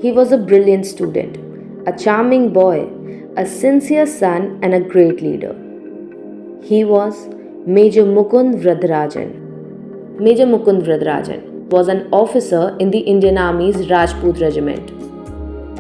He was a brilliant student, a charming boy, a sincere son, and a great leader. He was Major Mukund Vradarajan. Major Mukund Vradarajan was an officer in the Indian Army's Rajput Regiment.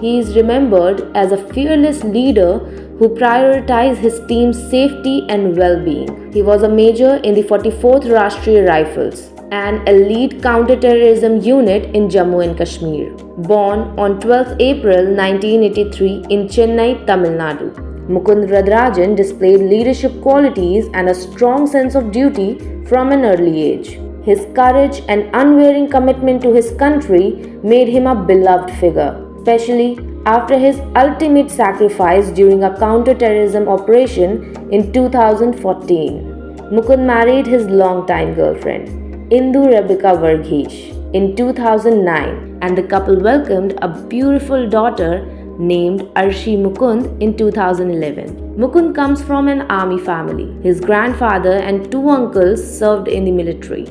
He is remembered as a fearless leader who prioritized his team's safety and well-being. He was a major in the 44th Rashtriya Rifles, an elite counter-terrorism unit in Jammu and Kashmir. Born on 12 April 1983 in Chennai, Tamil Nadu, Mukund Vradarajan displayed leadership qualities and a strong sense of duty from an early age. His courage and unwavering commitment to his country made him a beloved figure, especially after his ultimate sacrifice during a counter-terrorism operation in 2014. Mukund married his longtime girlfriend, Indu Rebecca Vargheese, in 2009, and the couple welcomed a beautiful daughter named Arshi Mukund in 2011. Mukund comes from an army family. His grandfather and two uncles served in the military.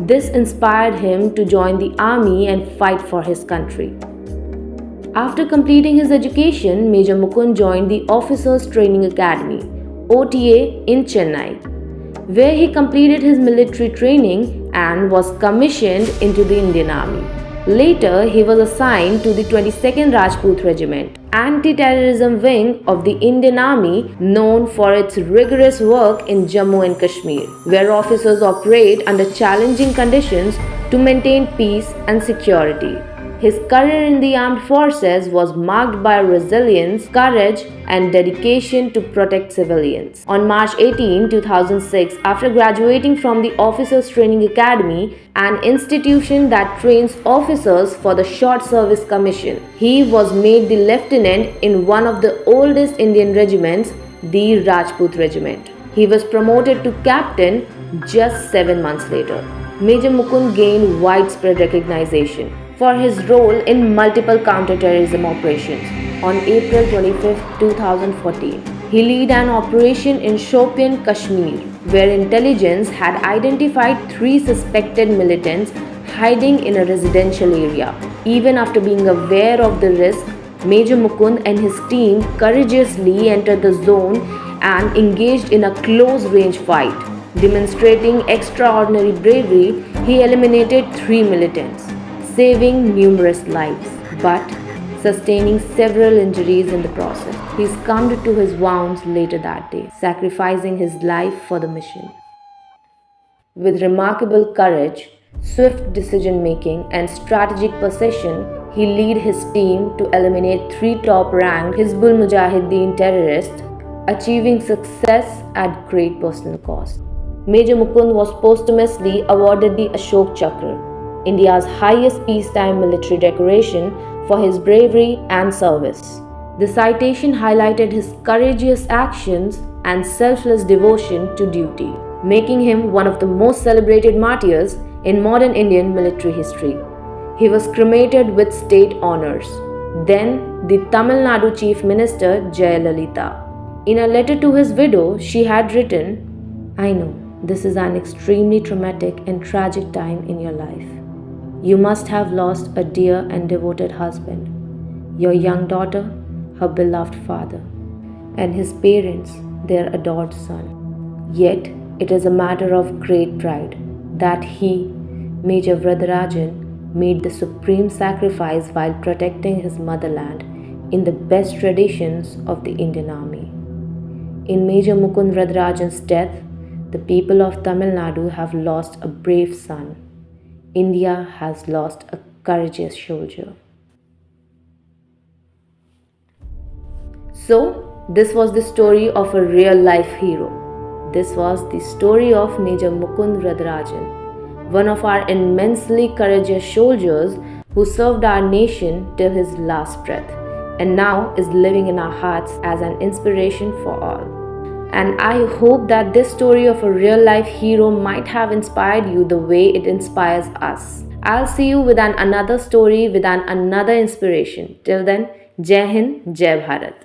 This inspired him to join the army and fight for his country. After completing his education, Major Mukund joined the Officers Training Academy, OTA, in Chennai, where he completed his military training and was commissioned into the Indian Army. Later, he was assigned to the 22nd Rajput Regiment, anti-terrorism wing of the Indian Army, known for its rigorous work in Jammu and Kashmir, where officers operate under challenging conditions to maintain peace and security. His career in the armed forces was marked by resilience, courage, and dedication to protect civilians. On March 18, 2006, after graduating from the Officers Training Academy, an institution that trains officers for the Short Service Commission, he was made the lieutenant in one of the oldest Indian regiments, the Rajput Regiment. He was promoted to captain just 7 months later. Major Mukund gained widespread recognition for his role in multiple counter-terrorism operations. On April 25, 2014, he led an operation in Shopian, Kashmir, where intelligence had identified 3 suspected militants hiding in a residential area. Even after being aware of the risk, Major Mukund and his team courageously entered the zone and engaged in a close-range fight. Demonstrating extraordinary bravery, he eliminated 3 militants, saving numerous lives, but sustaining several injuries in the process. He succumbed to his wounds later that day, sacrificing his life for the mission. With remarkable courage, swift decision-making, and strategic precision, he led his team to eliminate 3 top-ranked Hizbul Mujahideen terrorists, achieving success at great personal cost. Major Mukund was posthumously awarded the Ashok Chakra, India's highest peacetime military decoration, for his bravery and service. The citation highlighted his courageous actions and selfless devotion to duty, making him one of the most celebrated martyrs in modern Indian military history. He was cremated with state honors. Then, the Tamil Nadu Chief Minister Jayalalitha. In a letter to his widow, she had written, "I know this is an extremely traumatic and tragic time in your life. You must have lost a dear and devoted husband, your young daughter, her beloved father, and his parents, their adored son. Yet, it is a matter of great pride that he, Major Vradarajan, made the supreme sacrifice while protecting his motherland in the best traditions of the Indian Army. In Major Mukund Vradarajan's death, the people of Tamil Nadu have lost a brave son. India has lost a courageous soldier." So, this was the story of a real-life hero. This was the story of Major Mukund Vradarajan, one of our immensely courageous soldiers who served our nation till his last breath, and now is living in our hearts as an inspiration for all. And I hope that this story of a real-life hero might have inspired you the way it inspires us. I'll see you with another story, with another inspiration. Till then, Jai Hind, Jai Bharat.